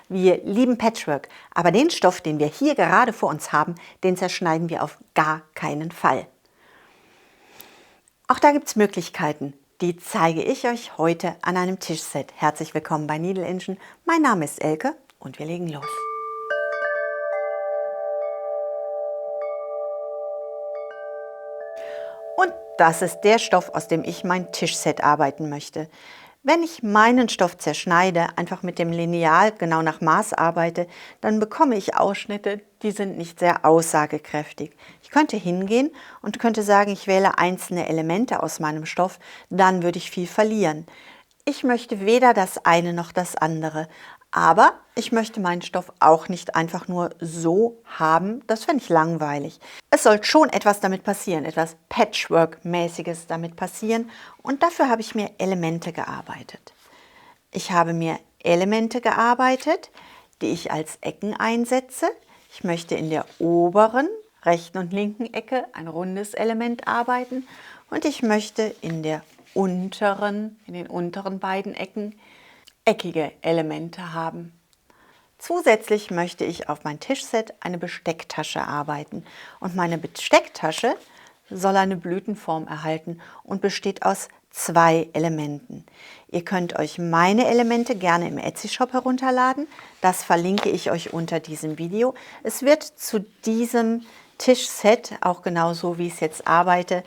Wir lieben Patchwork, aber den Stoff, den wir hier gerade vor uns haben, den zerschneiden wir auf gar keinen Fall. Auch da gibt es Möglichkeiten. Die zeige ich euch heute an einem Tischset. Herzlich willkommen bei Needle Engine. Mein Name ist Elke und wir legen los. Und das ist der Stoff, aus dem ich mein Tischset arbeiten möchte. Wenn ich meinen Stoff zerschneide, einfach mit dem Lineal genau nach Maß arbeite, dann bekomme ich Ausschnitte, die sind nicht sehr aussagekräftig. Ich könnte hingehen und könnte sagen, ich wähle einzelne Elemente aus meinem Stoff, dann würde ich viel verlieren. Ich möchte weder das eine noch das andere. Aber ich möchte meinen Stoff auch nicht einfach nur so haben, das fände ich langweilig. Es soll schon etwas damit passieren, etwas Patchwork-mäßiges damit passieren und dafür habe ich mir Elemente gearbeitet. Ich habe mir Elemente gearbeitet, die ich als Ecken einsetze. Ich möchte in der oberen, rechten und linken Ecke ein rundes Element arbeiten und ich möchte in den unteren beiden Ecken eckige Elemente haben. Zusätzlich möchte ich auf mein Tischset eine Bestecktasche arbeiten und meine Bestecktasche soll eine Blütenform erhalten und besteht aus 2 Elementen. Ihr könnt euch meine Elemente gerne im Etsy-Shop herunterladen, das verlinke ich euch unter diesem Video. Es wird zu diesem Tischset, auch genauso wie ich es jetzt arbeite,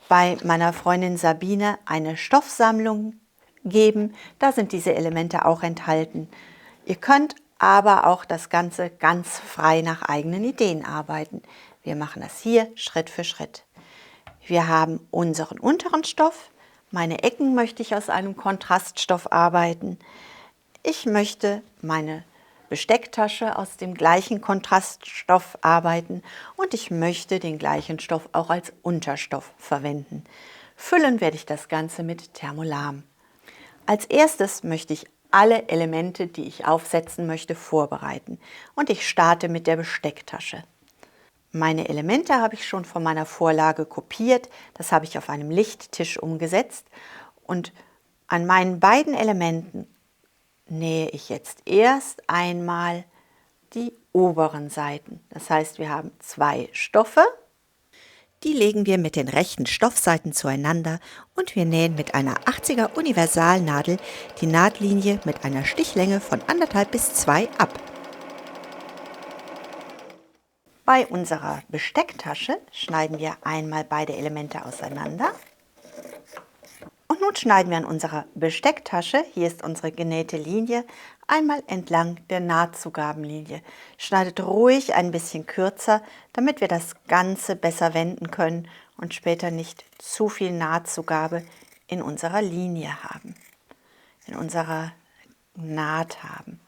bei meiner Freundin Sabine eine Stoffsammlung geben. Da sind diese Elemente auch enthalten. Ihr könnt aber auch das Ganze ganz frei nach eigenen Ideen arbeiten. Wir machen das hier Schritt für Schritt. Wir haben unseren unteren Stoff. Meine Ecken möchte ich aus einem Kontraststoff arbeiten. Ich möchte meine Bestecktasche aus dem gleichen Kontraststoff arbeiten und ich möchte den gleichen Stoff auch als Unterstoff verwenden. Füllen werde ich das Ganze mit Thermolam. Als erstes möchte ich alle Elemente, die ich aufsetzen möchte, vorbereiten. Und ich starte mit der Bestecktasche. Meine Elemente habe ich schon von meiner Vorlage kopiert. Das habe ich auf einem Lichttisch umgesetzt. Und an meinen beiden Elementen nähe ich jetzt erst einmal die oberen Seiten. Das heißt, wir haben 2 Stoffe. Die legen wir mit den rechten Stoffseiten zueinander und wir nähen mit einer 80er Universalnadel die Nahtlinie mit einer Stichlänge von 1,5 bis 2 ab. Bei unserer Bestecktasche schneiden wir einmal beide Elemente auseinander. Und nun schneiden wir an unserer Bestecktasche, hier ist unsere genähte Linie, einmal entlang der Nahtzugabenlinie. Schneidet ruhig ein bisschen kürzer, damit wir das Ganze besser wenden können und später nicht zu viel Nahtzugabe in unserer Linie haben, in unserer Naht haben.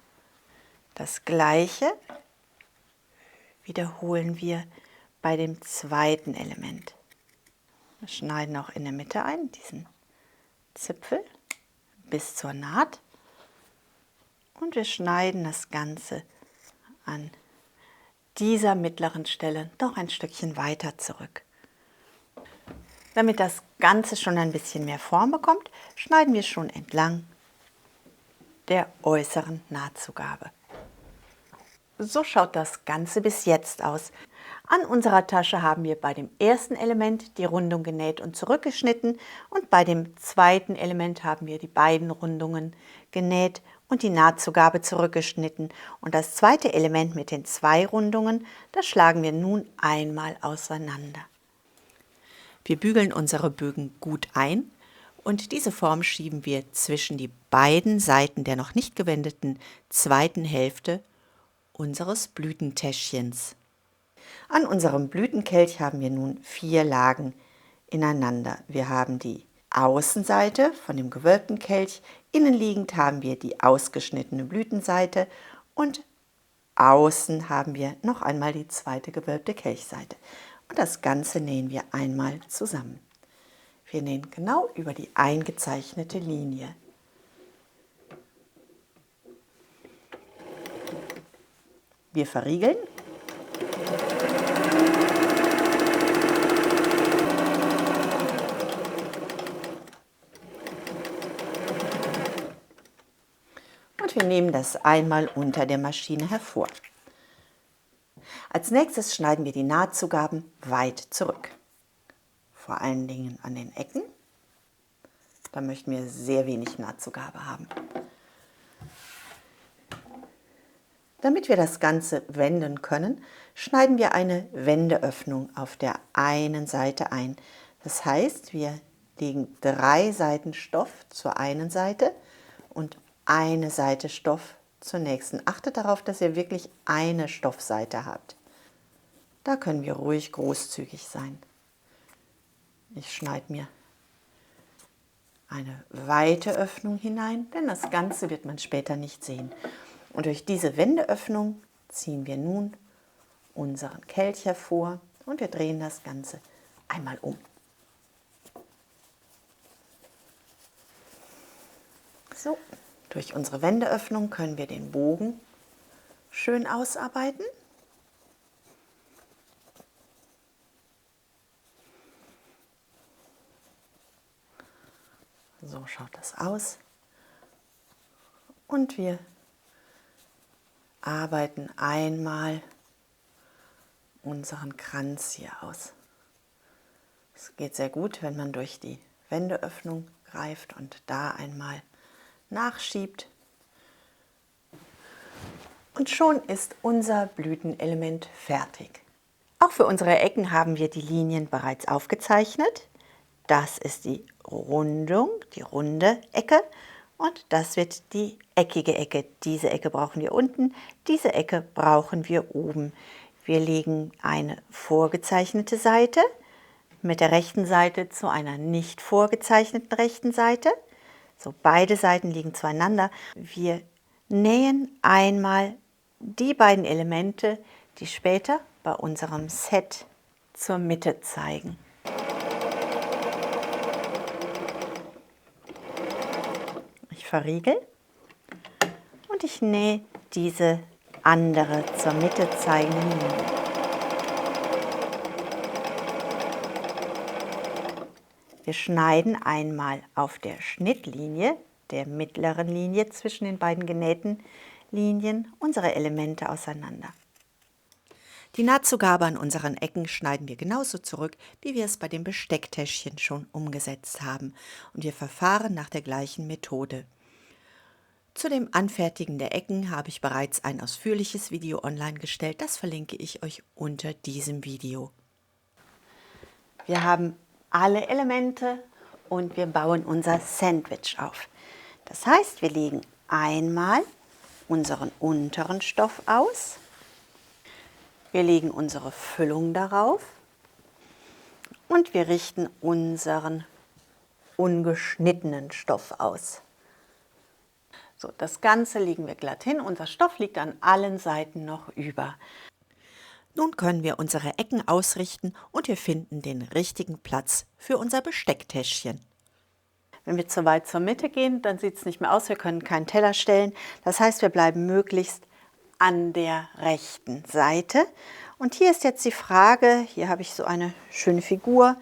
Das Gleiche wiederholen wir bei dem zweiten Element. Wir schneiden auch in der Mitte ein, diesen Zipfel bis zur Naht und wir schneiden das Ganze an dieser mittleren Stelle noch ein Stückchen weiter zurück. Damit das Ganze schon ein bisschen mehr Form bekommt, schneiden wir schon entlang der äußeren Nahtzugabe. So schaut das Ganze bis jetzt aus. An unserer Tasche haben wir bei dem ersten Element die Rundung genäht und zurückgeschnitten und bei dem zweiten Element haben wir die beiden Rundungen genäht und die Nahtzugabe zurückgeschnitten. Und das zweite Element mit den 2 Rundungen, das schlagen wir nun einmal auseinander. Wir bügeln unsere Bögen gut ein und diese Form schieben wir zwischen die beiden Seiten der noch nicht gewendeten zweiten Hälfte unseres Blütentäschchens. An unserem Blütenkelch haben wir nun 4 Lagen ineinander. Wir haben die Außenseite von dem gewölbten Kelch, innenliegend haben wir die ausgeschnittene Blütenseite und außen haben wir noch einmal die zweite gewölbte Kelchseite. Und das Ganze nähen wir einmal zusammen. Wir nähen genau über die eingezeichnete Linie. Wir verriegeln. Und wir nehmen das einmal unter der Maschine hervor. Als nächstes schneiden wir die Nahtzugaben weit zurück. Vor allen Dingen an den Ecken. Da möchten wir sehr wenig Nahtzugabe haben. Damit wir das Ganze wenden können, schneiden wir eine Wendeöffnung auf der einen Seite ein. Das heißt, wir legen 3 Seiten Stoff zur einen Seite und eine Seite Stoff zur nächsten. Achtet darauf, dass ihr wirklich eine Stoffseite habt. Da können wir ruhig großzügig sein. Ich schneide mir eine weite Öffnung hinein, denn das Ganze wird man später nicht sehen. Und durch diese Wendeöffnung ziehen wir nun unseren Kelch hervor und wir drehen das Ganze einmal um. So, durch unsere Wendeöffnung können wir den Bogen schön ausarbeiten. So schaut das aus. Und wir arbeiten einmal unseren Kranz hier aus. Es geht sehr gut, wenn man durch die Wendeöffnung greift und da einmal nachschiebt. Und schon ist unser Blütenelement fertig. Auch für unsere Ecken haben wir die Linien bereits aufgezeichnet. Das ist die Rundung, die runde Ecke. Und das wird die eckige Ecke. Diese Ecke brauchen wir unten, diese Ecke brauchen wir oben. Wir legen eine vorgezeichnete Seite mit der rechten Seite zu einer nicht vorgezeichneten rechten Seite. So, beide Seiten liegen zueinander. Wir nähen einmal die beiden Elemente, die später bei unserem Set zur Mitte zeigen. Ich verriegel und ich nähe diese andere zur Mitte zeigende Linie. Wir schneiden einmal auf der Schnittlinie, der mittleren Linie zwischen den beiden genähten Linien, unsere Elemente auseinander. Die Nahtzugabe an unseren Ecken schneiden wir genauso zurück, wie wir es bei dem Bestecktäschchen schon umgesetzt haben. Und wir verfahren nach der gleichen Methode. Zu dem Anfertigen der Ecken habe ich bereits ein ausführliches Video online gestellt. Das verlinke ich euch unter diesem Video. Wir haben alle Elemente und wir bauen unser Sandwich auf. Das heißt, wir legen einmal unseren unteren Stoff aus. Wir legen unsere Füllung darauf und wir richten unseren ungeschnittenen Stoff aus. So, das Ganze legen wir glatt hin. Unser Stoff liegt an allen Seiten noch über. Nun können wir unsere Ecken ausrichten und wir finden den richtigen Platz für unser Bestecktäschchen. Wenn wir zu weit zur Mitte gehen, dann sieht es nicht mehr aus. Wir können keinen Teller stellen. Das heißt, wir bleiben möglichst an der rechten Seite. Und hier ist jetzt die Frage, hier habe ich so eine schöne Figur.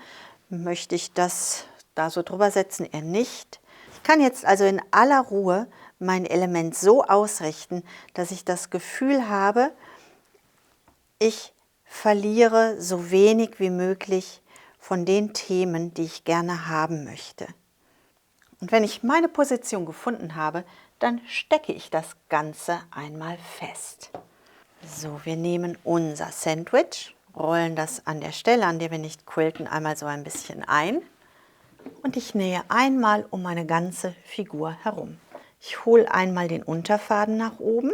Möchte ich das da so drüber setzen? Eher nicht. Ich kann jetzt also in aller Ruhe mein Element so ausrichten, dass ich das Gefühl habe, ich verliere so wenig wie möglich von den Themen, die ich gerne haben möchte. Und wenn ich meine Position gefunden habe, dann stecke ich das Ganze einmal fest. So, wir nehmen unser Sandwich, rollen das an der Stelle, an der wir nicht quilten, einmal so ein bisschen ein. Und ich nähe einmal um meine ganze Figur herum. Ich hole einmal den Unterfaden nach oben,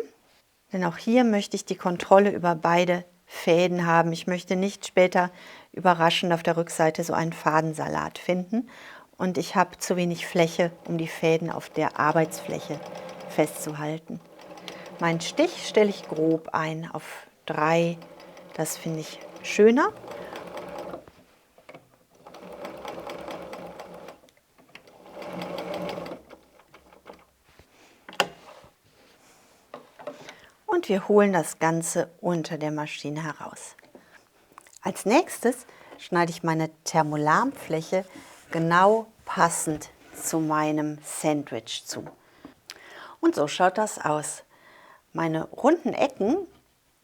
denn auch hier möchte ich die Kontrolle über beide Fäden haben. Ich möchte nicht später überraschend auf der Rückseite so einen Fadensalat finden. Und ich habe zu wenig Fläche, um die Fäden auf der Arbeitsfläche festzuhalten. Meinen Stich stelle ich grob ein auf 3. Das finde ich schöner. Und wir holen das Ganze unter der Maschine heraus. Als nächstes schneide ich meine Thermolamfläche genau passend zu meinem Sandwich zu. Und so schaut das aus. Meine runden Ecken,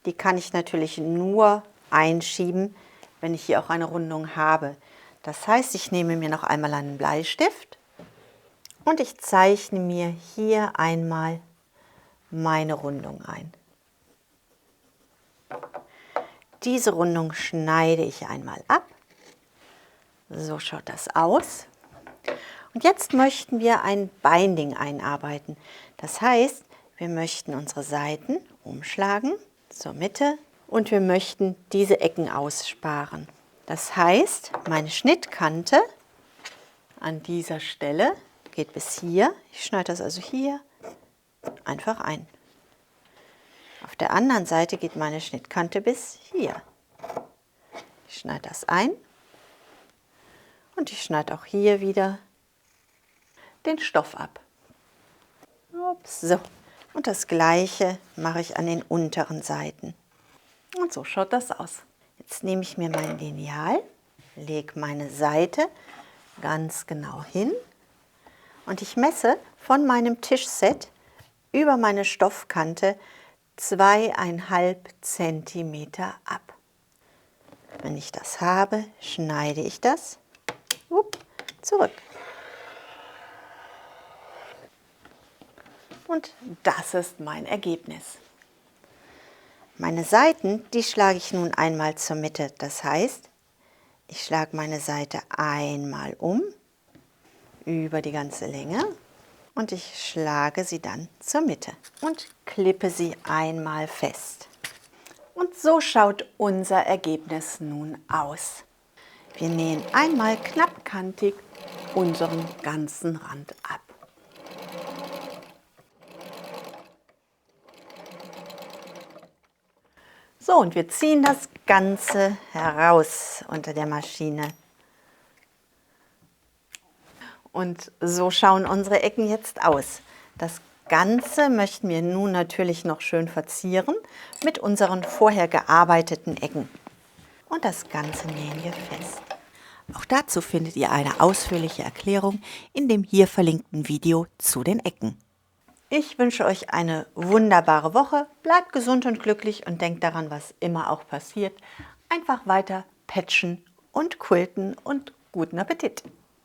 die kann ich natürlich nur einschieben, wenn ich hier auch eine Rundung habe. Das heißt, ich nehme mir noch einmal einen Bleistift und ich zeichne mir hier einmal meine Rundung ein. Diese Rundung schneide ich einmal ab. So schaut das aus. Und jetzt möchten wir ein Binding einarbeiten. Das heißt, wir möchten unsere Seiten umschlagen zur Mitte und wir möchten diese Ecken aussparen. Das heißt, meine Schnittkante an dieser Stelle geht bis hier. Ich schneide das also hier einfach ein. Auf der anderen Seite geht meine Schnittkante bis hier. Ich schneide das ein und ich schneide auch hier wieder den Stoff ab. Ups, so. Und das Gleiche mache ich an den unteren Seiten. Und so schaut das aus. Jetzt nehme ich mir mein Lineal, lege meine Seite ganz genau hin und ich messe von meinem Tischset über meine Stoffkante 2,5 cm ab. Wenn ich das habe, schneide ich das zurück. Und das ist mein Ergebnis. Meine Seiten, die schlage ich nun einmal zur Mitte. Das heißt, ich schlage meine Seite einmal um, über die ganze Länge und ich schlage sie dann zur Mitte und klippe sie einmal fest. Und so schaut unser Ergebnis nun aus. Wir nähen einmal knappkantig unseren ganzen Rand ab. So, und wir ziehen das Ganze heraus unter der Maschine. Und so schauen unsere Ecken jetzt aus. Das Ganze möchten wir nun natürlich noch schön verzieren mit unseren vorher gearbeiteten Ecken. Und das Ganze nähen wir fest. Auch dazu findet ihr eine ausführliche Erklärung in dem hier verlinkten Video zu den Ecken. Ich wünsche euch eine wunderbare Woche, bleibt gesund und glücklich und denkt daran, was immer auch passiert, einfach weiter patchen und quilten und guten Appetit!